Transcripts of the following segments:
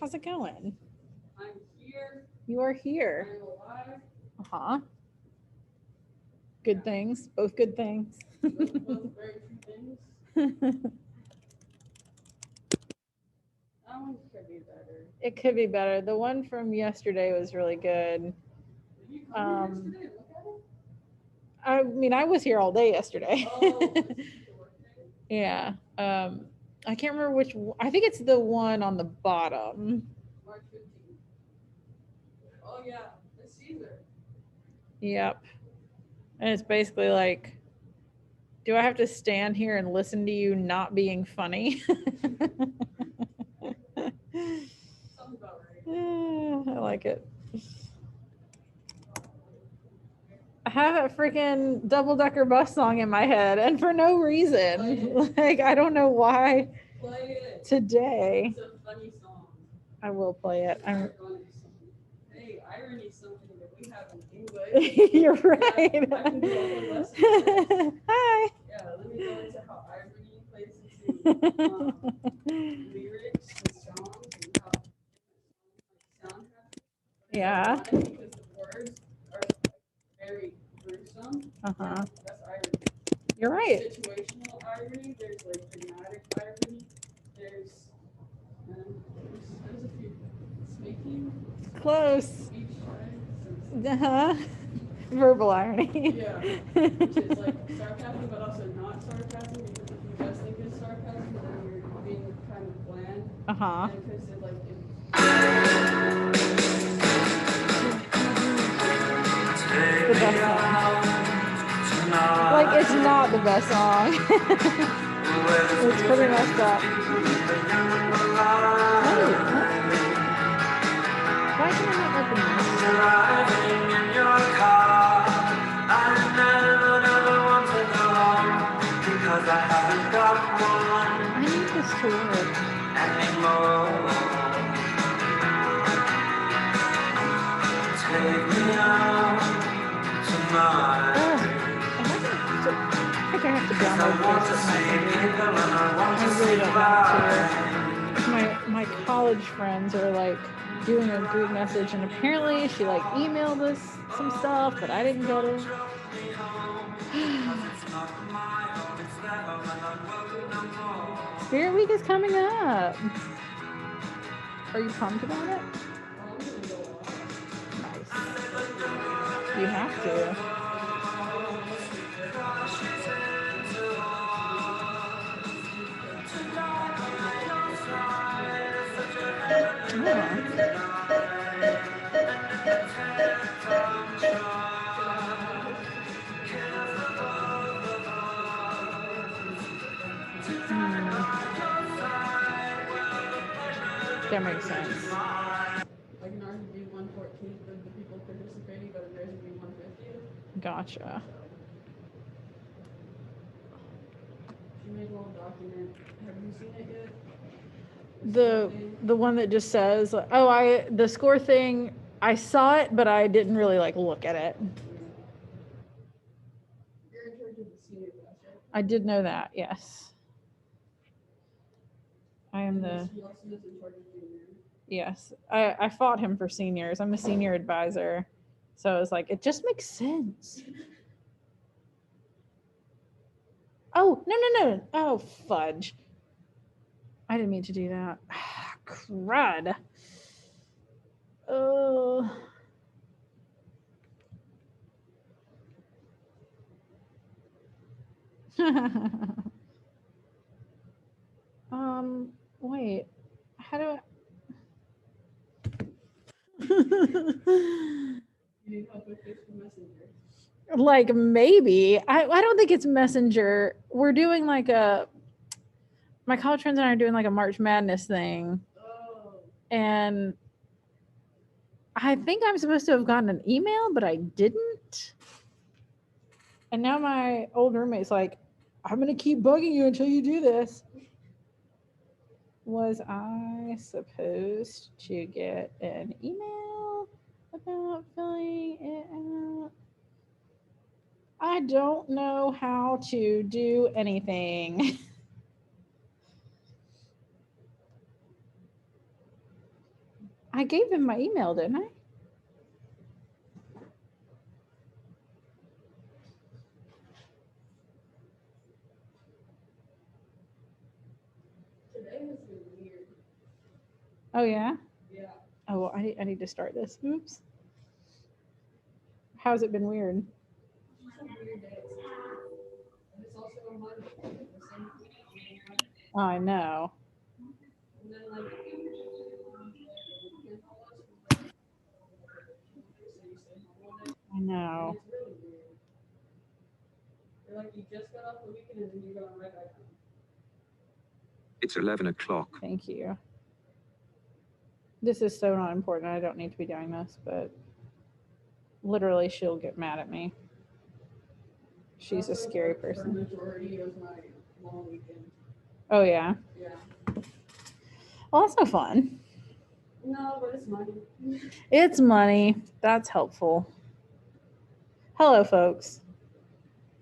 How's it going? I'm here. You are here. I'm alive. Uh-huh. Good things. Both good things. Both very true things. That one could be better. It could be better. The one from yesterday was really good. Did you come here yesterday and look at it? I mean, I was here all day yesterday. Oh, this is the work day? Yeah. I can't remember which. I think it's the one on the bottom. March 15th. Oh, yeah. It's Caesar. Yep. And it's basically like, do I have to stand here and listen to you not being funny? Sounds about right. I like it. I have a freaking double-decker bus song in my head, and for no reason. Like, I don't know why Play it. today. It's a funny song. I will play it. Hey, irony is something that we have in English. You're right. I can do a whole lesson. Hi. Yeah, let me go into how irony plays into lyrics and songs and how sound happens. Yeah. Because the words are very gruesome. Uh-huh. That's irony. You're right. Situational irony. There's like dramatic irony. There's a few. Speaking. Close. Speech. Uh-huh. Verbal irony. Yeah. Which is like sarcasm, but also not sarcasm, because if you just think it's sarcasm, then you're being kind of bland. Uh-huh. And because it like The best song. Like, it's not the best song. It's pretty messed up. Why can I not open this? Driving in your car, I never want to go home because I haven't got one I need this to work. anymore. Take me out tonight. I think I have to I download want to this. see people and I want to I see really don't want life. to. My college friends are like doing a group message, and apparently she like emailed us some stuff, but I didn't get it. Spirit Week is coming up. Are you pumped about it? Nice. You have to. That makes sense. like in ours would be 1/14 of the people participating, but in theirs would be 1/50. Gotcha. She made a little document. Have you seen it yet? The one that just says, oh, the score thing, I saw it, but I didn't really like look at it. You're in charge of the senior class, right? I did know that, yes. I am the, He also is in charge of junior. yes. I fought him for seniors. I'm a senior advisor. So it's like, it just makes sense. Oh, no. Oh, fudge. I didn't mean to do that. Crud. Oh. Wait. How do I? You need help with Facebook Messenger. Like, maybe. I don't think it's Messenger. We're doing like my college friends and I are doing like a March Madness thing. Oh. And I think I'm supposed to have gotten an email, but I didn't. And now my old roommate's like, I'm going to keep bugging you until you do this. Was I supposed to get an email about filling it out? I don't know how to do anything. I gave him my email, didn't I? Today has been weird. Oh yeah. Yeah. Oh, well, I need to start this. Oops. How's it been weird? Some weird days. And it's also a Monday. The same Monday. I know. And then like the weekend almost so you stay home all day. I know. And it's really weird. You're like you just got off the weekend and then you're going right back home. It's 11 o'clock. Thank you. This is so not important. I don't need to be doing this, but literally she'll get mad at me. She's a scary For person. the majority of my long weekend. Oh yeah. Yeah. Well, that's no fun. No, but it's money. It's money. That's helpful. Hello, folks.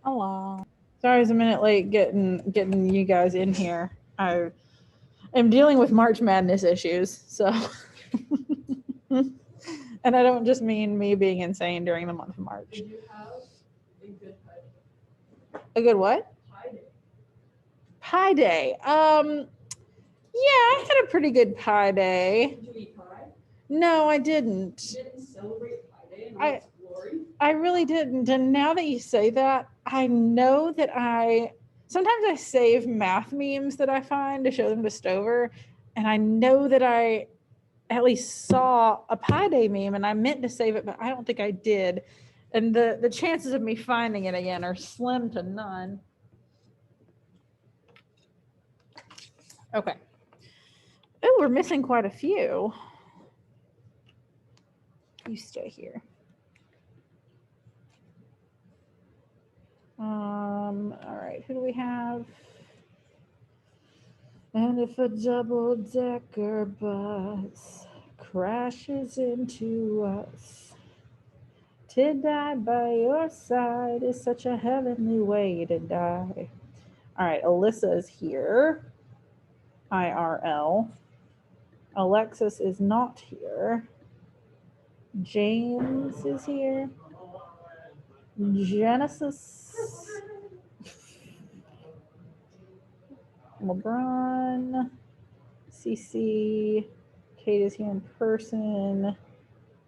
Hello. Sorry, I was a minute late getting you guys in here. I am dealing with March Madness issues, so. And I don't just mean me being insane during the month of March. Did you have a good pie day? A good what? Pie day. Pie day. Yeah, I had a pretty good pie day. Did you eat pie? No, I didn't. You didn't celebrate pie day in all I- its glory? I really didn't. And now that you say that, I know that sometimes I save math memes that I find to show them to Stover. And I know that I at least saw a pie day meme and I meant to save it, but I don't think I did. And the chances of me finding it again are slim to none. Okay. Oh, we're missing quite a few. You stay here. All right, who do we have? And if a double-decker bus crashes into us, to die by your side is such a heavenly way to die. All right, Alyssa's here. IRL. Alexis is not here. James is here. Genesis. LeBron. CC. Kate is here in person.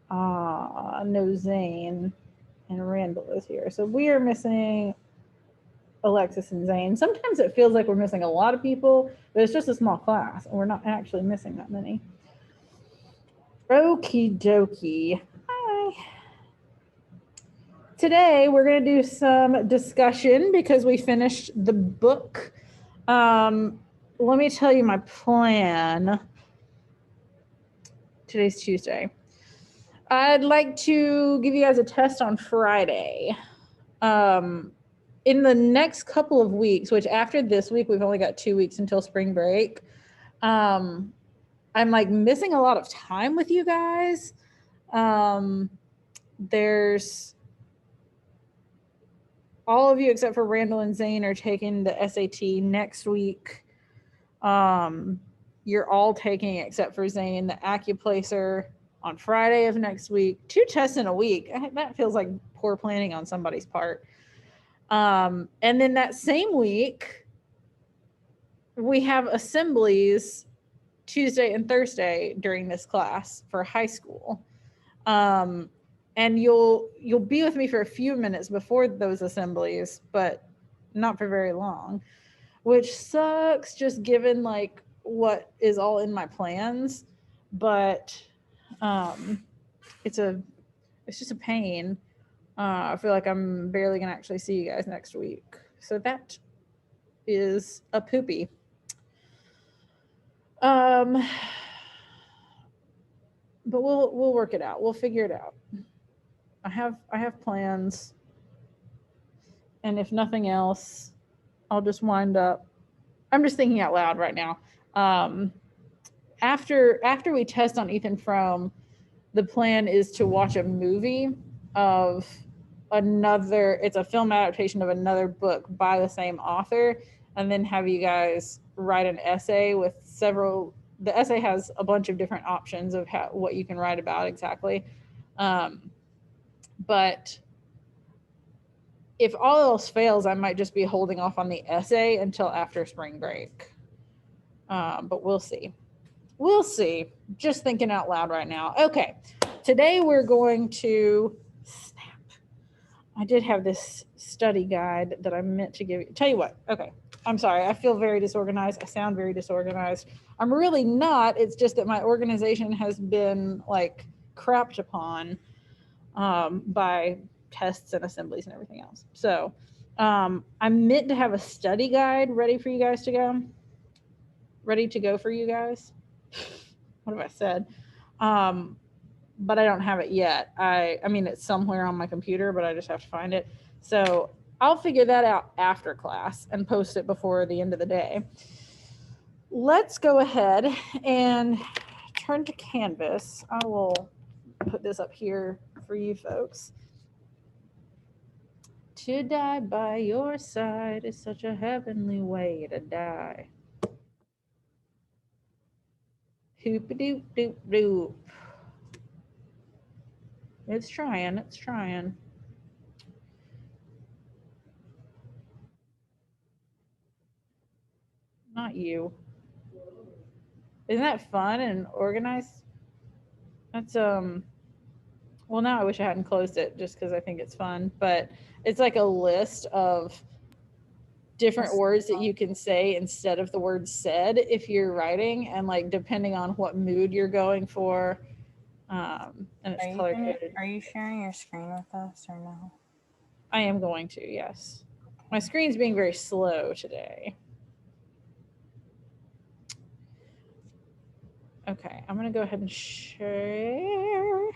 No Zane. And Randall is here. So we are missing Alexis and Zane. Sometimes it feels like we're missing a lot of people, but it's just a small class and we're not actually missing that many. Okie dokie. Hi. Today we're going to do some discussion because we finished the book. Let me tell you my plan. Today's Tuesday. I'd like to give you guys a test on Friday. In the next couple of weeks, which after this week, we've only got 2 weeks until spring break. I'm like missing a lot of time with you guys. There's all of you except for Randall and Zane are taking the SAT next week. You're all taking, except for Zane, the AccuPlacer on Friday of next week. 2 tests in a week. That feels like poor planning on somebody's part. And then that same week, we have assemblies Tuesday and Thursday during this class for high school. And you'll be with me for a few minutes before those assemblies, but not for very long, which sucks just given like what is all in my plans. But it's just a pain. I feel like I'm barely gonna actually see you guys next week. So that is a poopy. But we'll work it out. We'll figure it out. I have plans. And if nothing else, I'll just wind up. I'm just thinking out loud right now. After we test on Ethan Frome, the plan is to watch a movie of it's a film adaptation of another book by the same author, and then have you guys write an essay with several the essay has a bunch of different options of what you can write about exactly. But if all else fails, I might just be holding off on the essay until after spring break. But we'll see. We'll see. Just thinking out loud right now. Okay. Today we're going to snap. I did have this study guide that I meant to give you. Tell you what. Okay. I'm sorry. I feel very disorganized. I sound very disorganized. I'm really not. It's just that my organization has been like crapped upon by tests and assemblies and everything else. So I meant to have a study guide ready for you guys to go. Ready to go for you guys. What have I said? But I don't have it yet. I mean, it's somewhere on my computer, but I just have to find it. So I'll figure that out after class and post it before the end of the day. Let's go ahead and turn to Canvas. I will put this up here for you folks. To die by your side is such a heavenly way to die. Hoop-a-doop, doop, doop. It's trying, it's trying. Not you. Isn't that fun and organized? That's well, now I wish I hadn't closed it just because I think it's fun, but it's like a list of different words that you can say instead of the word said if you're writing, and like depending on what mood you're going for. And it's color coded. Are you sharing your screen with us or no? I am going to, yes. My screen's being very slow today. Okay, I'm going to go ahead and share.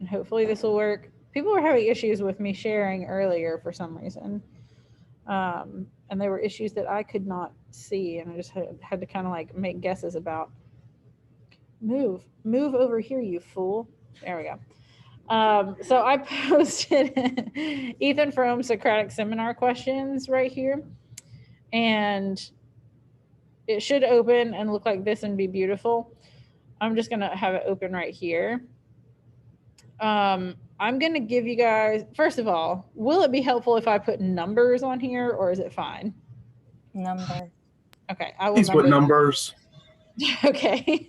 And hopefully this will work. People were having issues with me sharing earlier for some reason. And there were issues that I could not see, and I just had to kind of like make guesses about. Move over here, you fool. There we go. So I posted Ethan Frome Socratic Seminar questions right here, and it should open and look like this and be beautiful. I'm just gonna have it open right here. I'm gonna give you guys, first of all, will it be helpful if I put numbers on here, or is it fine? Numbers. Okay, I will Please put numbers. Okay.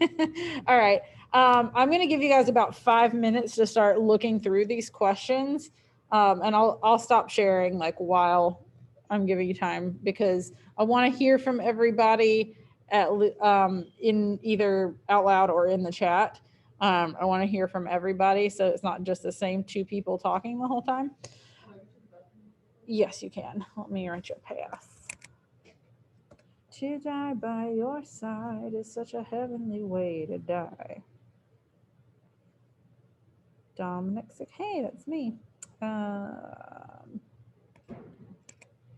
All right. I'm going to give you guys about 5 minutes to start looking through these questions. And I'll stop sharing like while I'm giving you time, because I want to hear from everybody in either out loud or in the chat. I want to hear from everybody, so it's not just the same two people talking the whole time. Yes, you can. Let me write you a pass. To die by your side is such a heavenly way to die. Dominic's like, hey, that's me.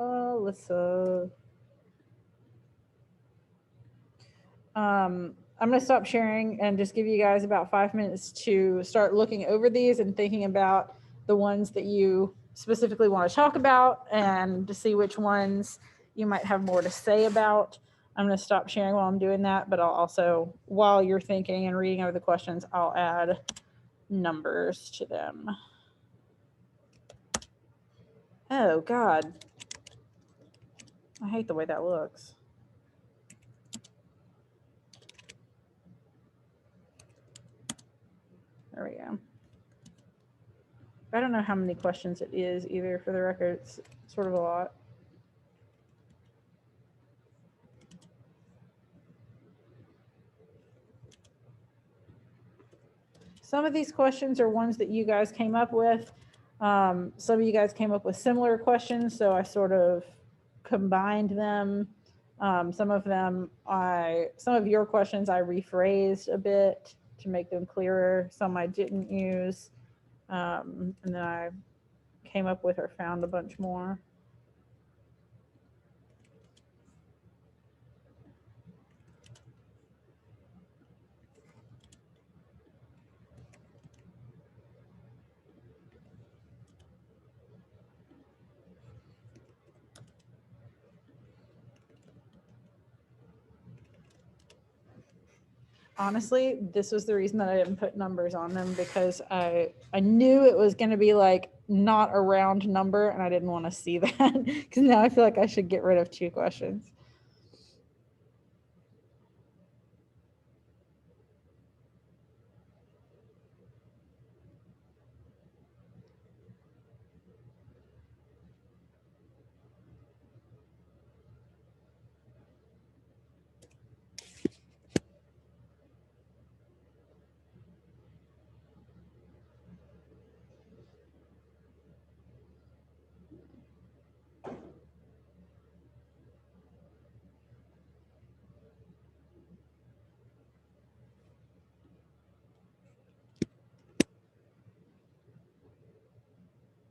Alyssa. I'm going to stop sharing and just give you guys about 5 minutes to start looking over these and thinking about the ones that you specifically want to talk about, and to see which ones you might have more to say about. I'm going to stop sharing while I'm doing that, but I'll also, while you're thinking and reading over the questions, I'll add numbers to them. Oh, God. I hate the way that looks. There we go. I don't know how many questions it is either, for the record. It's sort of a lot. Some of these questions are ones that you guys came up with. Some of you guys came up with similar questions, so I sort of combined them. Some of your questions I rephrased a bit to make them clearer. Some I didn't use. And then I came up with or found a bunch more. honestly, this was the reason that I didn't put numbers on them, because I knew it was going to be like not a round number, and I didn't want to see that, because now I feel like I should get rid of 2 questions.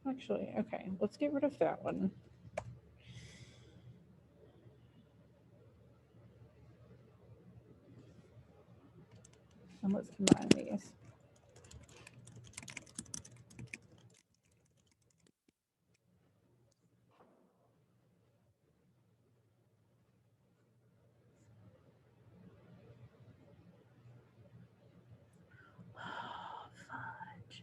Actually, okay, let's get rid of that one. And let's combine these. Fudge.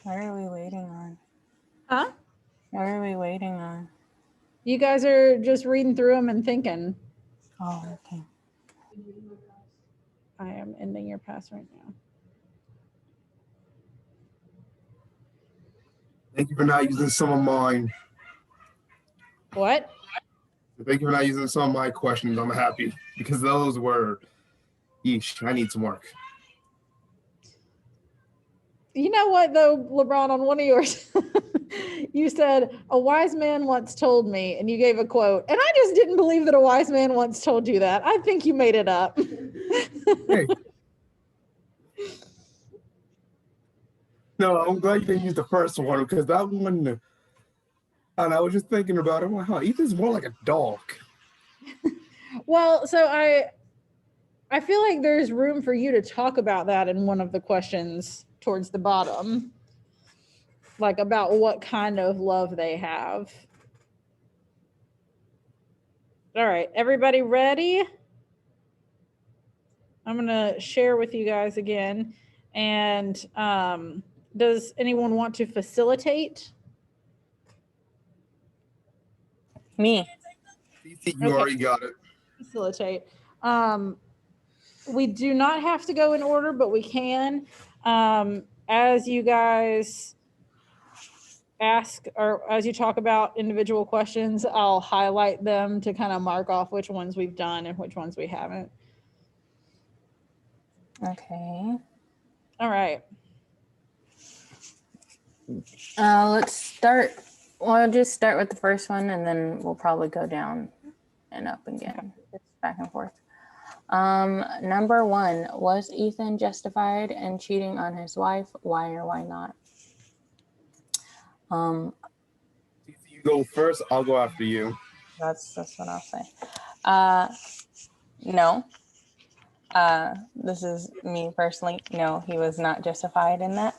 What are we waiting on? Huh? What are we waiting on? You guys are just reading through them and thinking. Oh, okay. I am ending your pass right now. Thank you for not using some of mine. What? Thank you for not using some of my questions. I'm happy because those were, yeesh, I need some work. You know what, though, LeBron, on one of yours, you said, a wise man once told me, and you gave a quote. And I just didn't believe that a wise man once told you that. I think you made it up. Hey. No, I'm glad you didn't use the first one because that one, and I was just thinking about it. I'm like, huh, Ethan's more like a dog. Well, so I feel like there's room for you to talk about that in one of the questions towards the bottom, like about what kind of love they have. All right, everybody ready? I'm going to share with you guys again. And does anyone want to facilitate? Me. You already got it. Facilitate. We do not have to go in order, but we can. As you guys ask, or as you talk about individual questions, I'll highlight them to kind of mark off which ones we've done and which ones we haven't. Okay. All right. Let's start. We'll just start with the first one, and then we'll probably go down and up again, just back and forth. Number 1, was Ethan justified in cheating on his wife? Why or why not? You go first. I'll go after you. That's what I'll say. No. This is me personally. No, he was not justified in that.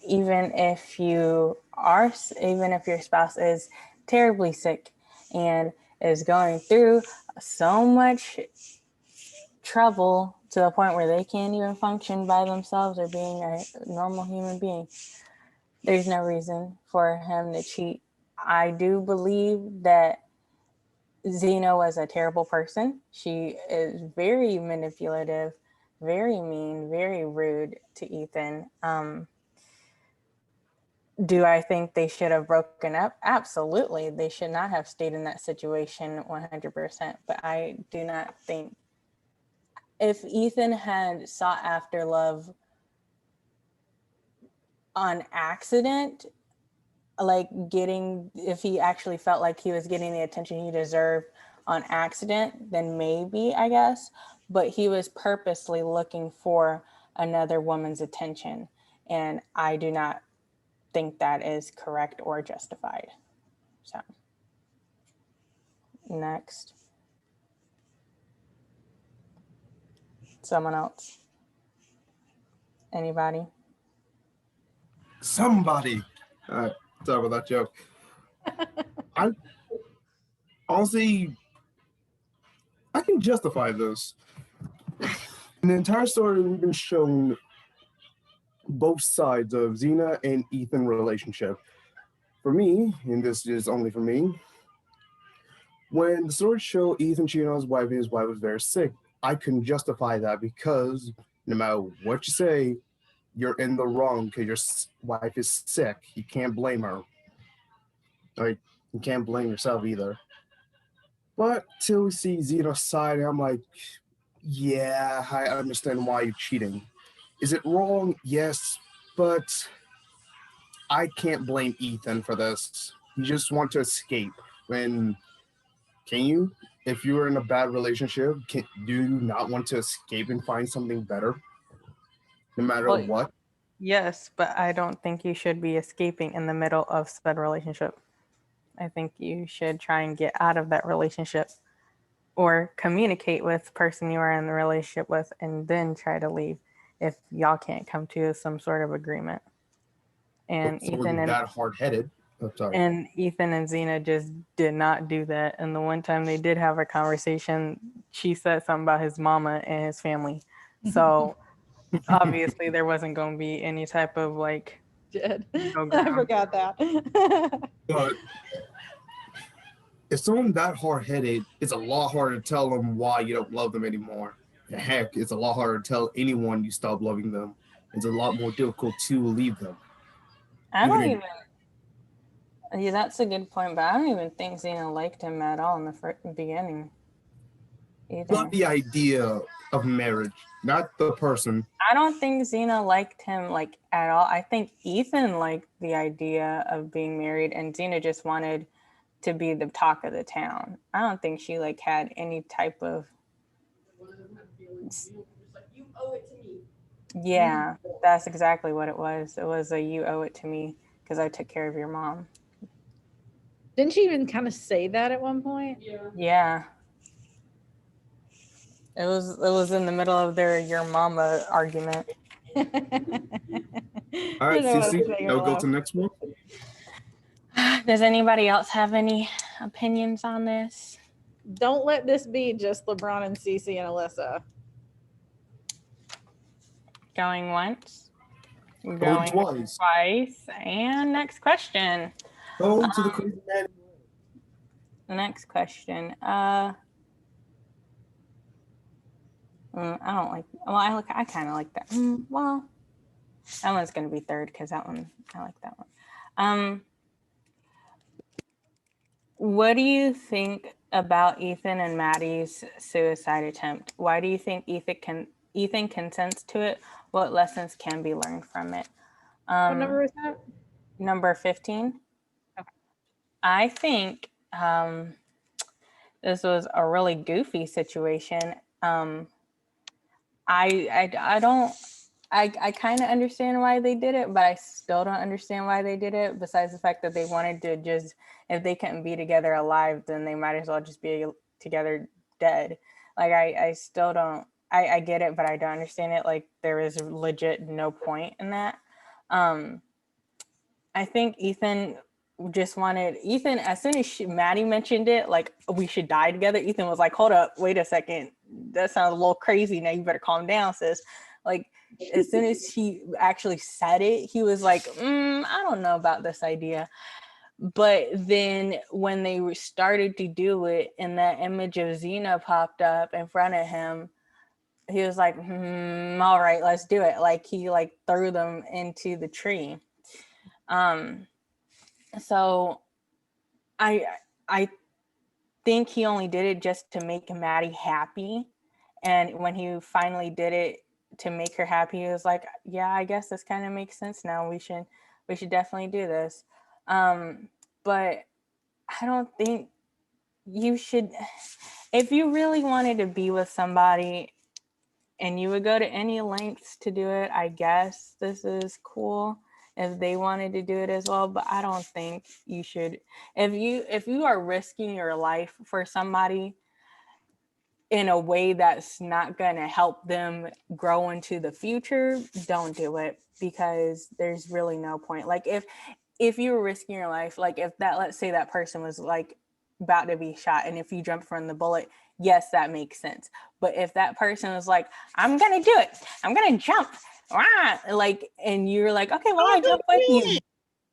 Even if even if your spouse is terribly sick and is going through so much trouble to the point where they can't even function by themselves or being a normal human being, there's no reason for him to cheat. I do believe that Xena was a terrible person. She is very manipulative, very mean, very rude to Ethan. Do I think they should have broken up? Absolutely. They should not have stayed in that situation 100%. But I do not think if Ethan had sought after love on accident, like if he actually felt like he was getting the attention he deserved on accident, then maybe, I guess. But he was purposely looking for another woman's attention. And I do not think that is correct or justified. So, next. Someone else. Anybody? Somebody. Sorry about that joke. I honestly, I can justify this. In the entire story, we've been shown both sides of Xena and Ethan relationship. For me, and this is only for me, when the story showed Ethan cheating on his wife was very sick. I can justify that because no matter what you say, you're in the wrong because your wife is sick. You can't blame her. Like, you can't blame yourself either. But till we see Xena's side, I'm like, yeah, I understand why you're cheating. Is it wrong? Yes, but I can't blame Ethan for this. You just want to escape. Can you? If you were in a bad relationship, do you not want to escape and find something better? No matter Well, what? yes, but I don't think you should be escaping in the middle of said relationship. I think you should try and get out of that relationship or communicate with the person you are in the relationship with and then try to leave if y'all can't come to some sort of agreement. And Ethan and that hard-headed. Oh, sorry. And Ethan and Xena just did not do that. And the one time they did have a conversation, she said something about his mama and his family. So obviously there wasn't going to be any type of like. I forgot that. But if someone that hard-headed, it's a lot harder to tell them why you don't love them anymore. Heck, it's a lot harder to tell anyone you stop loving them. It's a lot more difficult to leave them. I don't even. Yeah, that's a good point, but I don't even think Xena liked him at all in the beginning. Either. Not the idea of marriage, not the person. I don't think Xena liked him like at all. I think Ethan liked the idea of being married, and Xena just wanted to be the talk of the town. I don't think she like had any type of. One of them had feelings. You just like, you owe it to me. Yeah, that's exactly what it was. It was a you owe it to me because I took care of your mom. Didn't she even kind of say that at one point? Yeah. Yeah. It was in the middle of their your mama argument. All right, Cece, I'll go to the next one. Does anybody else have any opinions on this? Don't let this be just LeBron and Cece and Alyssa. Going once. Going twice. And next question. Go to the crazy man. The next question. I don't like. Well, I kind of like that. Well, that one's gonna be third because that one I like that one. What do you think about Ethan and Maddie's suicide attempt? Why do you think Ethan consents to it? What lessons can be learned from it? What number is that? Number 15. Okay. I think this was a really goofy situation. I kind of understand why they did it, but I still don't understand why they did it. Besides the fact that they wanted to just, if they couldn't be together alive, then they might as well just be together dead. Like I still don't I get it, but I don't understand it. Like there is legit no point in that. I think Ethan just wanted as soon as Maddie mentioned it, like we should die together. Ethan was like, "Hold up, wait a second, that sounds a little crazy. Now you better calm down, sis." Like as soon as she actually said it, he was like, "I don't know about this idea." But then when they started to do it, and that image of Xena popped up in front of him, he was like, "All right, let's do it." Like he like threw them into the tree. So I think he only did it just to make Maddie happy. And when he finally did it to make her happy, he was like, "Yeah, I guess this kind of makes sense now. We should definitely do this." But I don't think you should, if you really wanted to be with somebody and you would go to any lengths to do it, I guess this is cool if they wanted to do it as well. But I don't think you should, if you are risking your life for somebody in a way that's not going to help them grow into the future, don't do it, because there's really no point. Like if you were risking your life, like if that, let's say that person was like about to be shot, and if you jump from the bullet, yes, that makes sense. But if that person was like, "I'm gonna do it, I'm gonna jump," like, and you're like, "Okay, well, I jump with you,"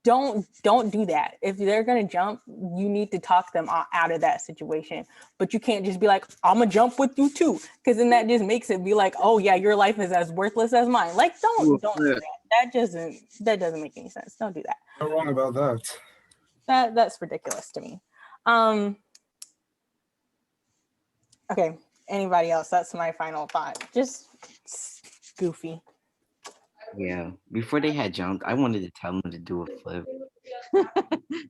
don't do that. If they're gonna jump, you need to talk them out of that situation. But you can't just be like, "I'm gonna jump with you too," because then that just makes it be like, "Oh yeah, your life is as worthless as mine." Like don't do that. That doesn't make any sense. Don't do that. No wrong about that. That's ridiculous to me. Okay, anybody else? That's my final thought. Just goofy. Yeah. Before they had jumped, I wanted to tell them to do a flip.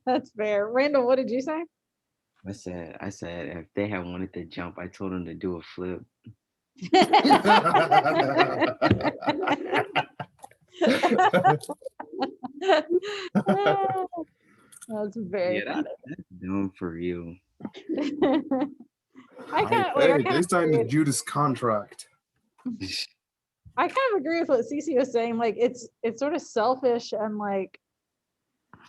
That's fair. Randall, what did you say? I said if they had wanted to jump, I told them to do a flip. That's very funny. That's dumb for real. I kind of They signed the Judas contract. I kind of agree with what Cece was saying. Like it's sort of selfish, and like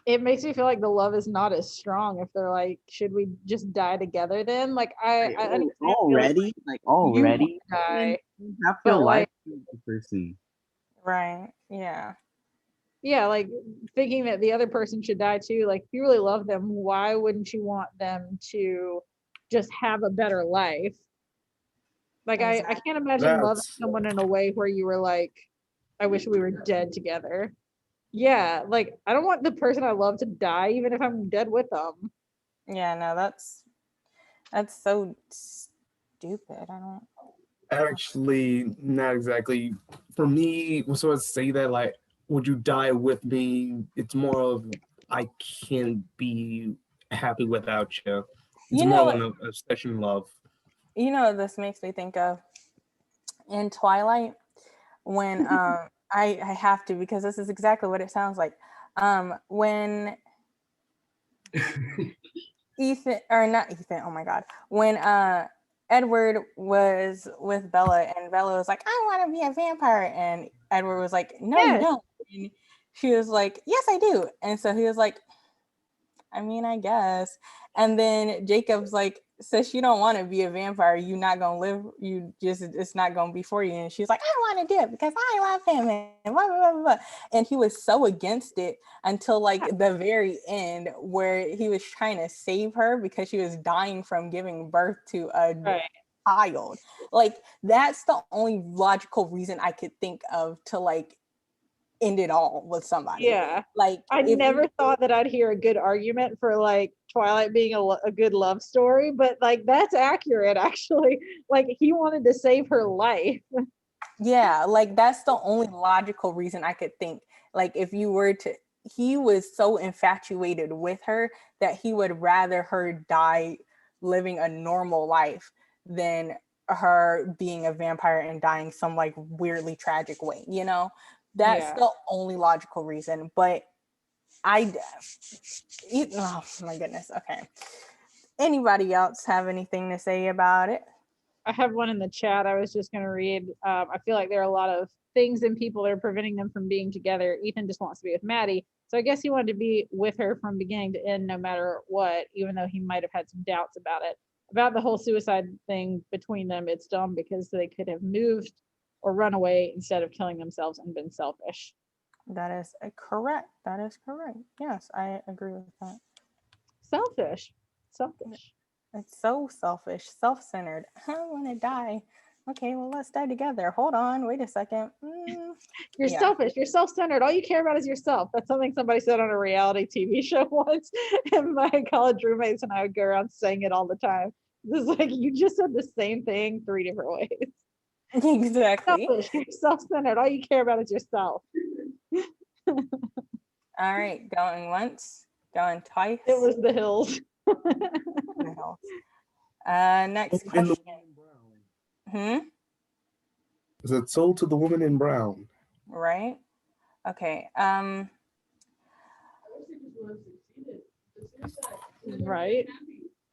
it makes me feel like the love is not as strong if they're like, should we just die together then? Like I understand already, like already, die, have but your life like with the person. Right. Yeah. yeah, like thinking that the other person should die too. Like if you really love them, why wouldn't you want them to just have a better life? Like I can't imagine loving someone in a way where you were like, I wish we were dead together. Yeah, like I don't want the person I love to die, even if I'm dead with them. Yeah, no, that's so stupid. I don't. Actually, not exactly. For me, so I say that like, would you die with me? It's more of I can't be happy without you. It's You more know, of an obsession love. you know what this makes me think of? In Twilight, when I have to, because this is exactly what it sounds like. When Ethan, or not Ethan, oh my god, when Edward was with Bella, and Bella was like, "I want to be a vampire," and Edward was like, "No, you don't." And she was like, "Yes, I do." And so he was like, "I mean, I guess." And then Jacob's like, "Since you don't want to be a vampire, you're not gonna live. You just, it's not gonna be for you." And she's like, "I want to do it because I love him," and blah, blah, blah, blah. And he was so against it until like the very end, where he was trying to save her because she was dying from giving birth to a child. Like that's the only logical reason I could think of to like end it all with somebody. Yeah, like I never thought that I'd hear a good argument for like Twilight being a good love story, but like that's accurate actually. Like he wanted to save her life. Yeah, like that's the only logical reason I could think. Like if you were to, he was so infatuated with her that he would rather her die living a normal life than her being a vampire and dying some like weirdly tragic way, you know? That's the only logical reason. But oh my goodness. Okay. Anybody else have anything to say about it? I have one in the chat. I was just going to read. I feel like there are a lot of things and people that are preventing them from being together. Ethan just wants to be with Maddie. So I guess he wanted to be with her from beginning to end, no matter what, even though he might have had some doubts about it. About the whole suicide thing between them, it's dumb because they could have moved or run away instead of killing themselves and been selfish. That is correct. That is correct. Yes, I agree with that. Selfish. Selfish. It's so selfish, self-centered. I want to die. Okay, well, let's die together. Hold on. Wait a second. You're Yeah. selfish. You're self-centered. All you care about is yourself. That's something somebody said on a reality TV show once. And my college roommates and I would go around saying it all the time. This is like, you just said the same thing 3 different ways. Exactly. Selfish. You're self-centered. All you care about is yourself. All right, going once, going twice. It was the hills. No. Next In the question. woman in brown. Hmm? Is it sold to the woman in brown? Right? Okay. I wish they just would have succeeded. The suicide. Right.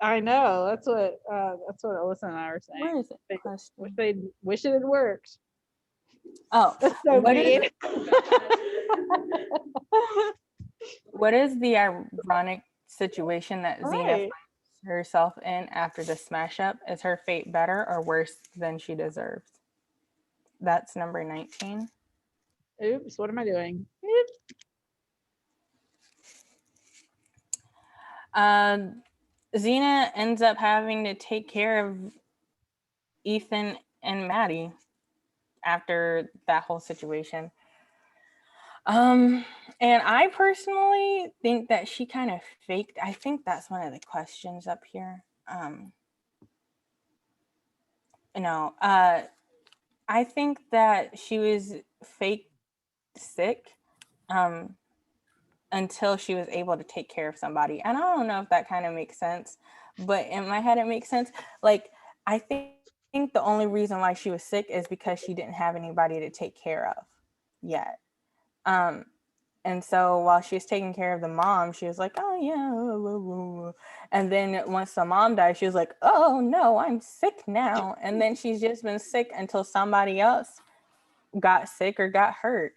I know. That's what Alyssa and I were saying. Where is it? They Question. wish it had worked. Oh, That's so what is, mean. what is the ironic situation that Xena Right. finds herself in after the smash up? Is her fate better or worse than she deserves? That's number 19. Oops, what am I doing? Oops. Xena ends up having to take care of Ethan and Maddie after that whole situation. And I personally think that she kind of faked. I think that's one of the questions up here. I think that she was fake sick until she was able to take care of somebody. And I don't know if that kind of makes sense, but in my head it makes sense. Like, I think the only reason why she was sick is because she didn't have anybody to take care of yet. And so while she was taking care of the mom, she was like, oh yeah. And then once the mom died, she was like, oh no, I'm sick now. And then she's just been sick until somebody else got sick or got hurt.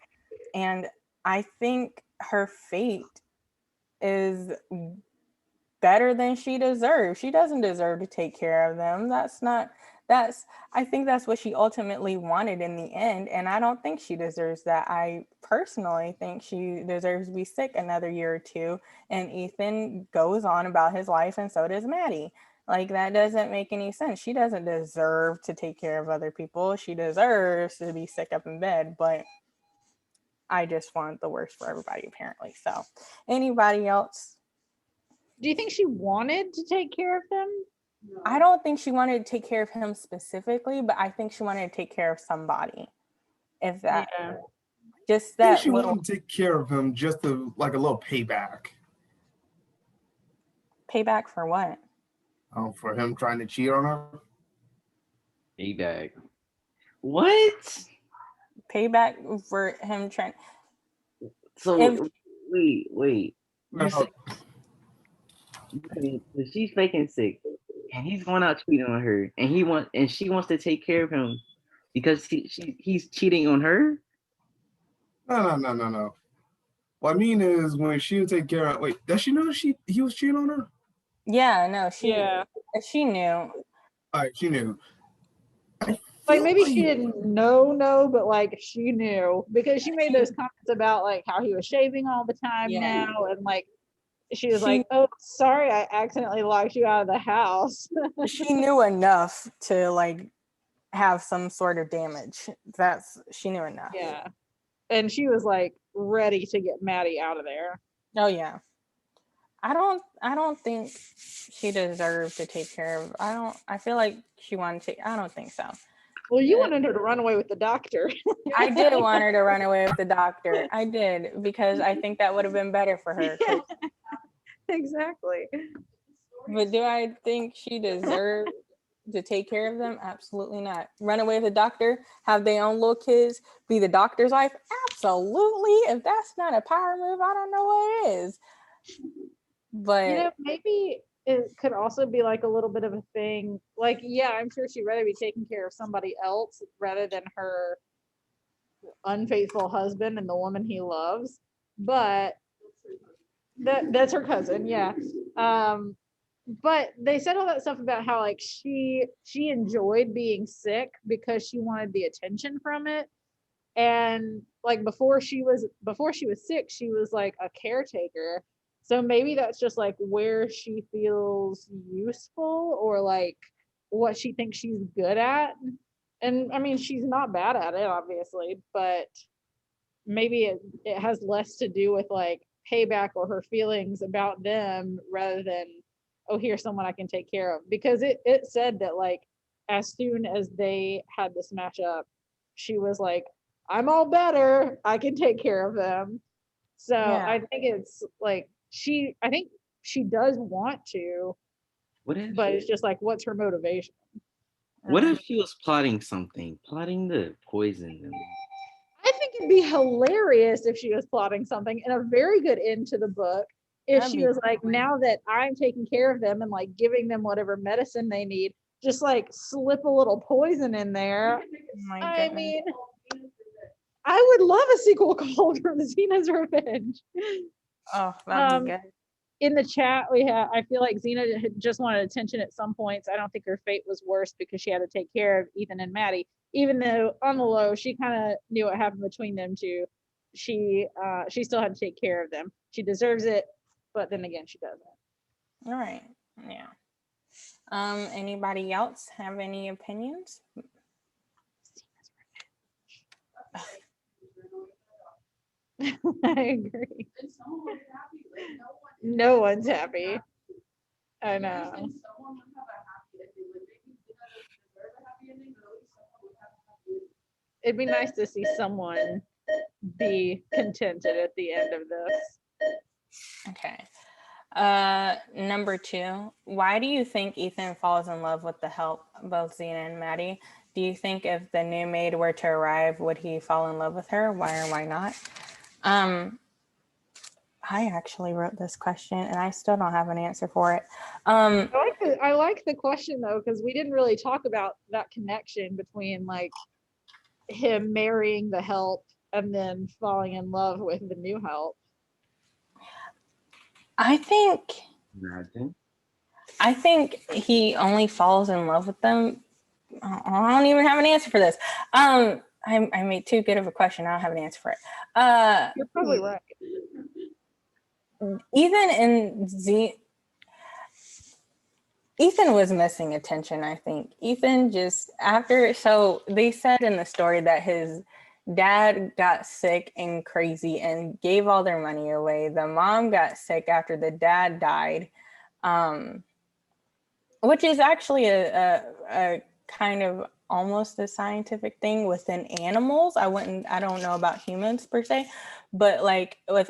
And I think her fate is better than she deserves. She doesn't deserve to take care of them. I think that's what she ultimately wanted in the end. And I don't think she deserves that. I personally think she deserves to be sick another year or two. And Ethan goes on about his life, and so does Maddie. Like, that doesn't make any sense. She doesn't deserve to take care of other people. She deserves to be sick up in bed, but I just want the worst for everybody, apparently. So, anybody else? Do you think she wanted to take care of them? No. I don't think she wanted to take care of him specifically, but I think she wanted to take care of somebody. If that, Yeah. just I think that she little wanted to take care of him just to like a little payback. payback for what? For him trying to cheat on her. Payback. What? Payback for him trying. So If- wait. You're saying that she's faking sick, and he's going out cheating on her, and she wants to take care of him because he's cheating on her. No. What I mean is when she would take care of. Wait, does she know he was cheating on her? Yeah, no, she knew. All right, she knew. Like, maybe she didn't know, but like she knew because she made those comments about like how he was shaving all the time Yeah. now, and like she was like, oh, sorry, I accidentally locked you out of the house. She knew enough to like have some sort of damage. She knew enough. Yeah. And she was like ready to get Maddie out of there. Oh yeah. I don't think she deserved to take care of. I feel like she wanted to. I don't think so. Well, you wanted her to run away with the doctor. I did want her to run away with the doctor. I did, because I think that would have been better for her. Yeah, exactly. But do I think she deserved to take care of them? Absolutely not. Run away with the doctor, have their own little kids, be the doctor's wife? Absolutely. If that's not a power move, I don't know what it is. But Maybe it could also be like a little bit of a thing. Like, yeah, I'm sure she'd rather be taking care of somebody else rather than her unfaithful husband and the woman he loves. But that's her cousin, yeah. Um, but they said all that stuff about how like she enjoyed being sick because she wanted the attention from it. And like before she was sick, she was like a caretaker. So maybe that's just like where she feels useful or like what she thinks she's good at. And I mean, she's not bad at it, obviously, but maybe it has less to do with like payback or her feelings about them rather than, oh, here's someone I can take care of. Because it said that like as soon as they had this matchup, she was like, I'm all better. I can take care of them. So Yeah. I think it's like I think she does want to, What if but it's just like, what's her motivation? what if she was plotting something, plotting to poison them? I think it'd be hilarious if she was plotting something and a very good end to the book if That'd she be was like, great. now that I'm taking care of them and like giving them whatever medicine they need, just like slip a little poison in there. Oh my I goodness. mean, I would love a sequel called Xena's Revenge. Oh, that'd be good. In the chat, I feel like Xena had just wanted attention at some points. I don't think her fate was worse because she had to take care of Ethan and Maddie, even though on the low she kind of knew what happened between them two. She still had to take care of them. She deserves it, but then again, she doesn't. All right. Yeah. Anybody else have any opinions? I agree. And someone would be happy, like, No one's happy. I Yes, know. and someone would have a happy ending. Like maybe Xena doesn't deserve a happy ending, but at least someone would have a happy ending. It'd be nice to see someone be contented at the end of this. Okay. Number 2, why do you think Ethan falls in love with the help, both Xena and Maddie? Do you think if the new maid were to arrive, would he fall in love with her? Why or why not? I actually wrote this question and I still don't have an answer for it. I like the question though, because we didn't really talk about that connection between like him marrying the help and then falling in love with the new help. I think Imagine. he only falls in love with them. I don't even have an answer for this. I made too good of a question. I don't have an answer for it. You're probably right. Ethan was missing attention, I think. Ethan just so they said in the story that his dad got sick and crazy and gave all their money away. The mom got sick after the dad died, which is actually a kind of almost a scientific thing within animals. I don't know about humans per se, but like with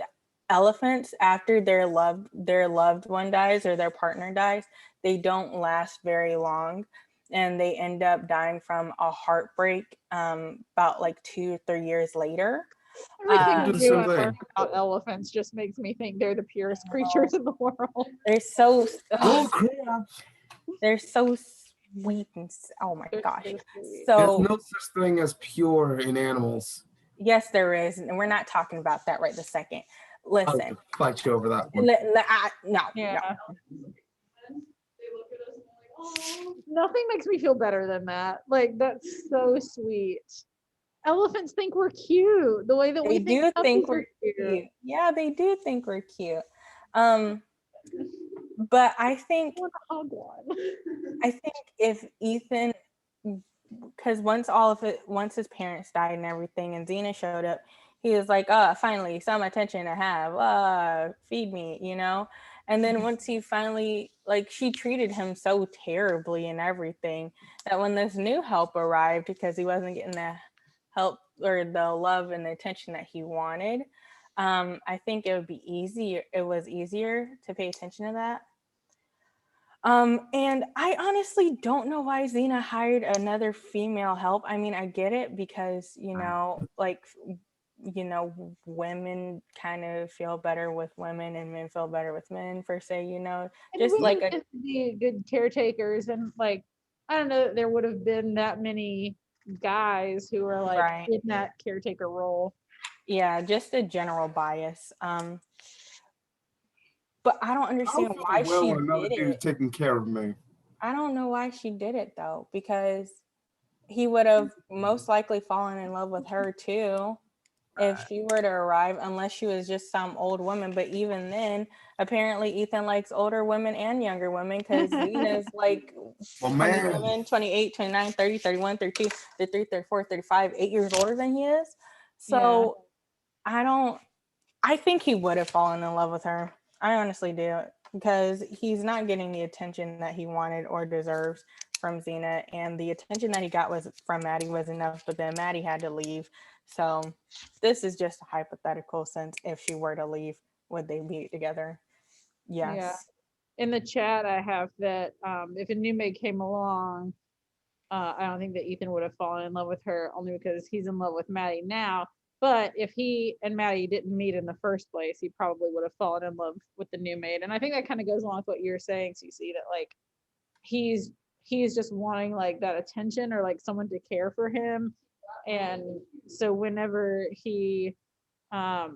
elephants, after their loved one dies or their partner dies, they don't last very long and they end up dying from a heartbreak about like 2 or 3 years later. Everything do we the do same I learn thing. about elephants just makes me think they're the purest creatures in the world. They're so Go crabs. they're so sweet and oh my They're gosh. so sweet. There's So no such thing as pure in animals. yes, there is, and we're not talking about that right this second. I'll Listen, fight you over that one. no. Yeah. And they look at us and they're like, oh, Nothing makes me feel better than that. Like, that's so sweet. Elephants think we're cute the way that we They do think think we're puppies are cute. Yeah, they do think we're cute. But I think I want to hug one. if Ethan, because once his parents died and everything, and Xena showed up, he was like, finally, some attention to have. Feed me, you know? And then once he finally, like, she treated him so terribly and everything that when this new help arrived, because he wasn't getting the help or the love and the attention that he wanted, I think it was easier to pay attention to that. And I honestly don't know why Xena hired another female help. I mean, I get it because, you know, like women kind of feel better with women and men feel better with men per se, And just like women tend to be good caretakers, and like I don't know that there would have been that many guys who are like right. in that caretaker role. Yeah, just a general bias. But I don't I understand don't why feel well she when another did dude is it. taking care of me. I don't know why she did it though, because he would have most likely fallen in love with her too if she were to arrive, unless she was just some old woman. But even then, apparently Ethan likes older women and younger women, because Zena's like Well, man, 27, 28, 29, 30, 31, 32, 33, 34, 35, 8 years older than he is. So I think he would have fallen in love with her. I honestly do, because he's not getting the attention that he wanted or deserves from Xena, and the attention that he got was from Maddie was enough, but then Maddie had to leave. So this is just a hypothetical sense. If she were to leave, would they be together? Yeah. Yes. In the chat, I have that if a new maid came along, I don't think that Ethan would have fallen in love with her, only because he's in love with Maddie now. But if he and Maddie didn't meet in the first place, he probably would have fallen in love with the new maid. And I think that kind of goes along with what you're saying, Cece, that like he's just wanting like that attention or like someone to care for him. And so whenever he's not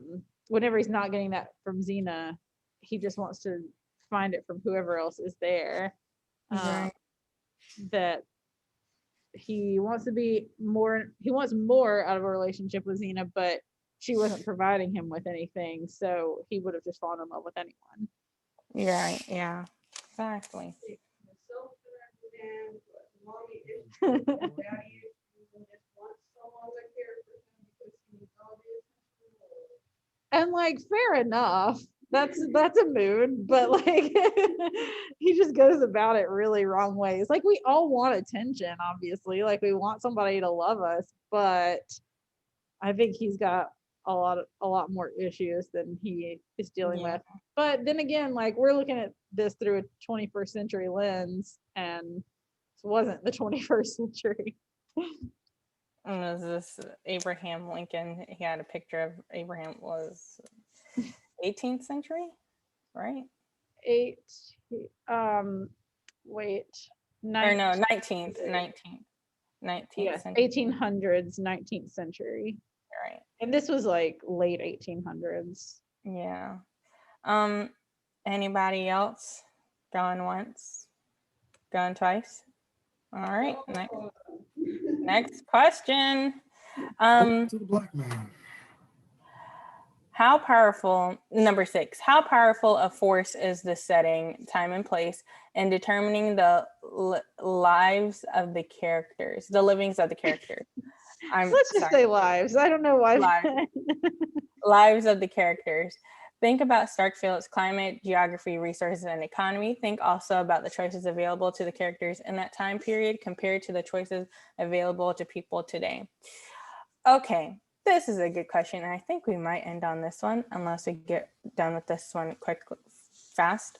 getting that from Xena, he just wants to find it from whoever else is there. Right. That he wants more out of a relationship with Xena, but she wasn't providing him with anything, so he would have just fallen in love with anyone. You're right. Yeah. Exactly. And like fair enough, that's a mood, but like he just goes about it really wrong ways. Like we all want attention, obviously, like we want somebody to love us, but I think he's got a lot more issues than he is dealing Yeah. with. But then again, like we're looking at this through a 21st century lens, and it wasn't the 21st century. And was this Abraham Lincoln? He had a picture of Abraham, was 18th century, right? Eight, wait, Or no, 19th, 19th yes, century. 1800s, 19th century, Right. and this was like late 1800s. Yeah. Anybody else? Going once? Going twice? All right. Next question. to the black man. How powerful, number 6, how powerful a force is the setting, time, and place in determining the lives of the characters, the livings of the characters? Let's just say lives. I don't know why. Lives of the characters. Think about Starkfield's climate, geography, resources, and economy. Think also about the choices available to the characters in that time period compared to the choices available to people today. Okay, this is a good question. And I think we might end on this one unless we get done with this one fast.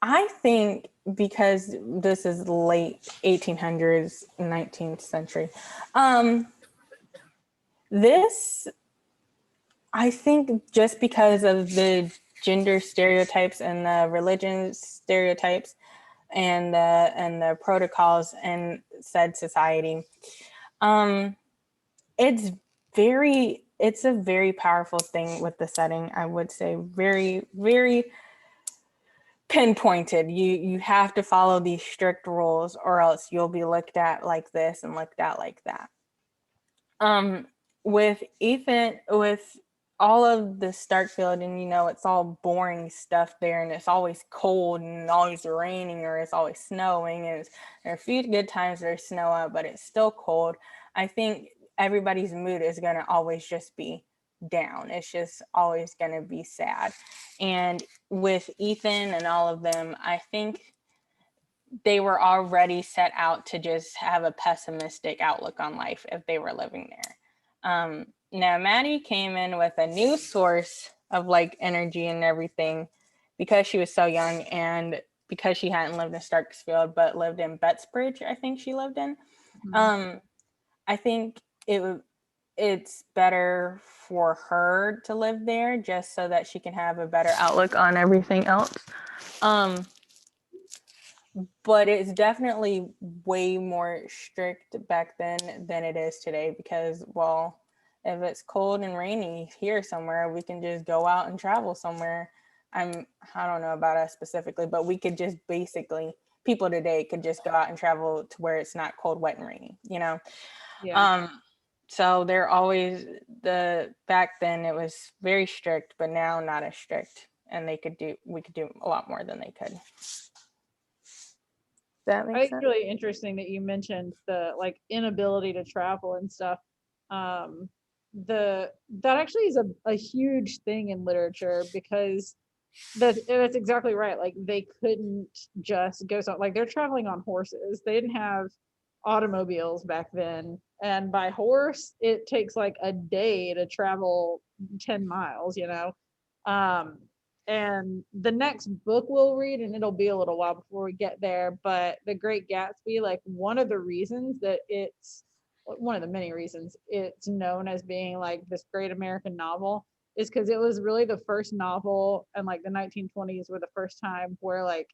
I think because this is late 1800s, 19th century, I think just because of the gender stereotypes and the religion stereotypes and the protocols in said society, it's a very powerful thing with the setting. I would say very, very pinpointed. You have to follow these strict rules, or else you'll be looked at like this and looked at like that. With Ethan, with all of the Starkfield, and it's all boring stuff there, and it's always cold and always raining, or it's always snowing, and there are a few good times there's snow out, but it's still cold. I think everybody's mood is going to always just be down. It's just always going to be sad. And with Ethan and all of them, I think they were already set out to just have a pessimistic outlook on life if they were living there. Now Maddie came in with a new source of like energy and everything because she was so young, and because she hadn't lived in Starksfield but lived in Bettsbridge, I think she lived in. I think it's better for her to live there just so that she can have a better outlook on everything else. But it's definitely way more strict back then than it is today because, well, if it's cold and rainy here somewhere, we can just go out and travel somewhere. I don't know about us specifically, but we could just basically, people today could just go out and travel to where it's not cold, wet, and rainy, you know? Yeah. So they're always back then it was very strict, but now not as strict. And we could do a lot more than they could. That I makes think sense. it's really interesting that you mentioned the like inability to travel and stuff. That actually is a huge thing in literature because that's exactly right. Like they couldn't just go like they're traveling on horses. They didn't have automobiles back then, and by horse it takes like a day to travel 10 miles. Um, and the next book we'll read, and it'll be a little while before we get there, but The Great Gatsby, like one of the reasons that it's one of the many reasons it's known as being like this great American novel is because it was really the first novel, and like the 1920s were the first time where like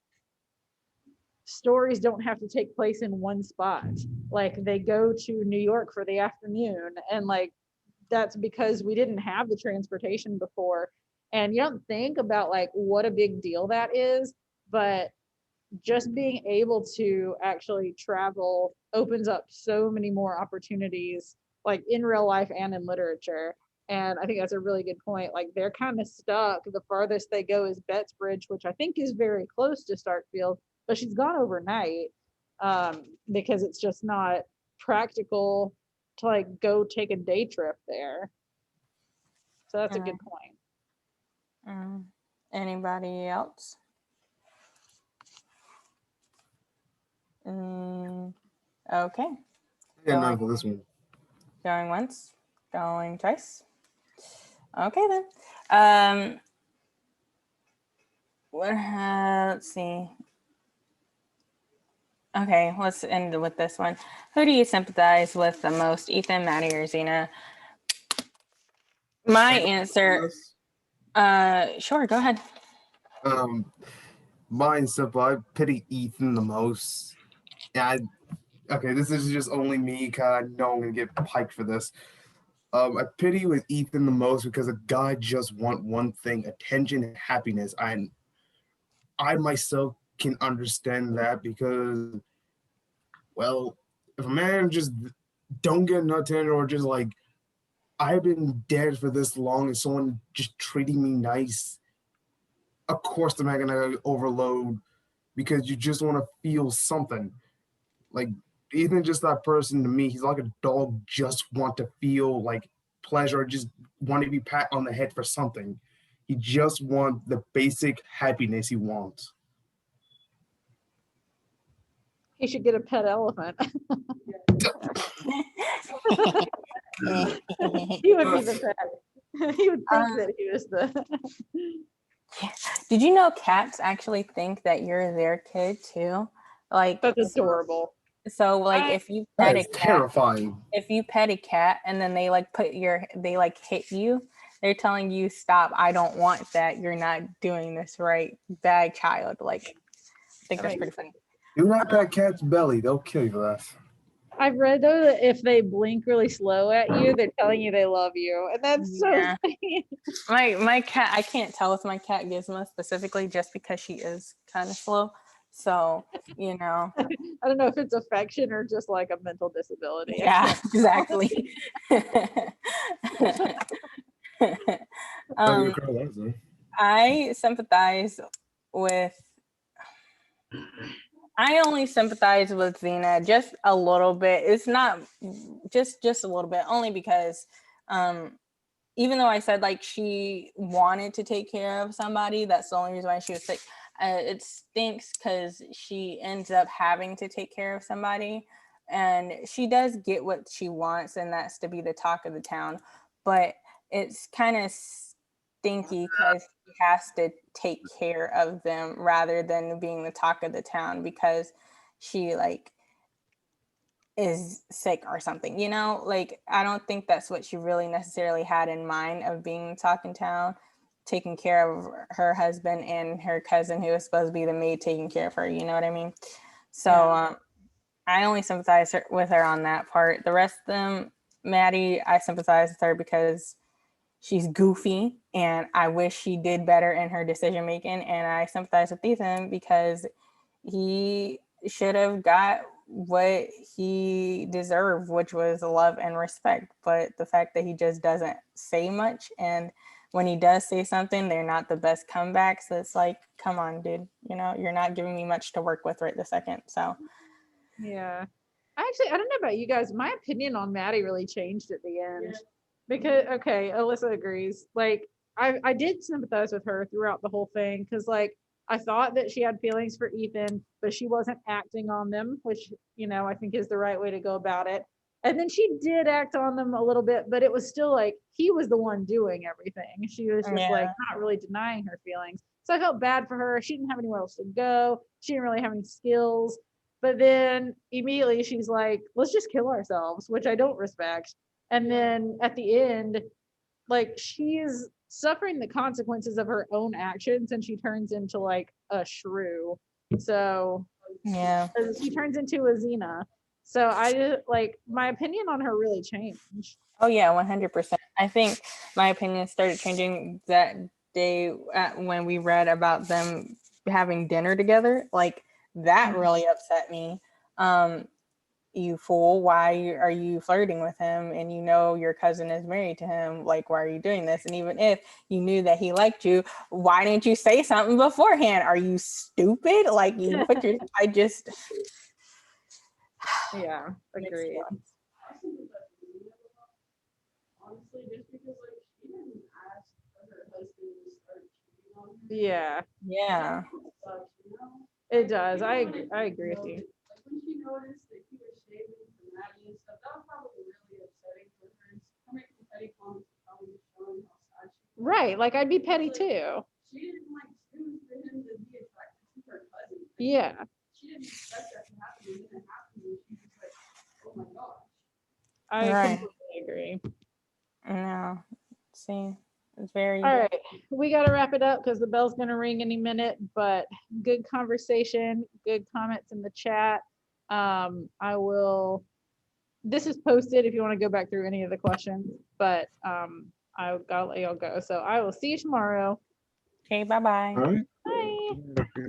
stories don't have to take place in one spot. Like they go to New York for the afternoon, and like that's because we didn't have the transportation before. And you don't think about like what a big deal that is, but just being able to actually travel opens up so many more opportunities, like in real life and in literature. And I think that's a really good point. Like they're kind of stuck. The farthest they go is Bettsbridge, which I think is very close to Starkfield, but she's gone overnight because it's just not practical to like go take a day trip there. So that's a good point. Anybody else? Okay. Yeah, none for this one. Going once, going twice. Okay then. Let's see. Okay, let's end with this one. Who do you sympathize with the most, Ethan, Maddie, or Xena? My answer. Sure, go ahead. Mine's simple. I pity Ethan the most. Yeah, okay, this is just only me, cause I know I'm gonna get piked for this. I pity with Ethan the most because a guy just want one thing: attention and happiness. I myself can understand that because, well, if a man just don't get enough attention or just like I've been dead for this long and someone just treating me nice, of course I'm not gonna overload because you just want to feel something. Like Ethan, just that person to me. He's like a dog, just want to feel like pleasure, just want to be pat on the head for something. He just want the basic happiness he wants. He should get a pet elephant. He would be the pet. He would think that he was the. Did you know cats actually think that you're their kid too? Like That's adorable. So like if you That pet a is cat, terrifying. if you pet a cat and then they like they like hit you, they're telling you stop. I don't want that. You're not doing this right. Bad child. Like I think that's pretty funny. Do not pat cat's belly; they'll kill you for that. I've read though that if they blink really slow at you, they're telling you they love you, and that's so funny. My cat, I can't tell with my cat Gizmo specifically just because she is kind of slow. So, you know. I don't know if it's affection or just like a mental disability. Yeah, exactly. I sympathize with. I only sympathize with Xena just a little bit. It's not just a little bit, only because even though I said like she wanted to take care of somebody, that's the only reason why she was sick. It stinks because she ends up having to take care of somebody, and she does get what she wants, and that's to be the talk of the town. But it's kind of stinky because she has to take care of them rather than being the talk of the town, because she like is sick or something, you know? Like, I don't think that's what she really necessarily had in mind of being talking town, taking care of her husband and her cousin who was supposed to be the maid taking care of her, you know what I mean? So Yeah. I only sympathize with her on that part. The rest of them, Maddie, I sympathize with her because she's goofy and I wish she did better in her decision making. And I sympathize with Ethan because he should have got what he deserved, which was love and respect. But the fact that he just doesn't say much, and when he does say something, they're not the best comebacks. So it's like, come on, dude, you know, you're not giving me much to work with right this second. So Yeah. I don't know about you guys. My opinion on Maddie really changed at the end. Because okay, Alyssa agrees. Like I did sympathize with her throughout the whole thing because like I thought that she had feelings for Ethan, but she wasn't acting on them, which I think is the right way to go about it. And then she did act on them a little bit, but it was still like he was the one doing everything. She was just like yeah, not really denying her feelings. So I felt bad for her. She didn't have anywhere else to go. She didn't really have any skills. But then immediately she's like, let's just kill ourselves, which I don't respect. And then at the end, like she's suffering the consequences of her own actions and she turns into like a shrew. So yeah. she turns into a Xena. So I just like my opinion on her really changed. Oh yeah, 100%. I think my opinion started changing that day when we read about them having dinner together. Like that really upset me. You fool, why are you flirting with him and you know your cousin is married to him? Like, why are you doing this? And even if you knew that he liked you, why didn't you say something beforehand? Are you stupid? Like you put your I just Yeah, mixed agreed. feelings. I think that honestly, just because like she didn't ask for her husband to start cheating on her. Yeah, Yeah. Sucks, you know? it does. I agree with you. Like when she noticed that he was shaving for Maddie and stuff, that was probably really upsetting for her. Her making petty comments was probably showing how sad she was. Right, like I'd be petty too. She didn't like choose for him to be attracted to her cousin. Like, Yeah, she didn't expect that to happen. It didn't happen. And she's just like, oh my gosh. I Right. completely agree. No. See, it's very All right, we got to wrap it up because the bell's going to ring any minute. But good conversation, good comments in the chat. I will. This is posted if you want to go back through any of the questions. But I gotta let y'all go. So I will see you tomorrow. okay. Bye bye. All right. Bye.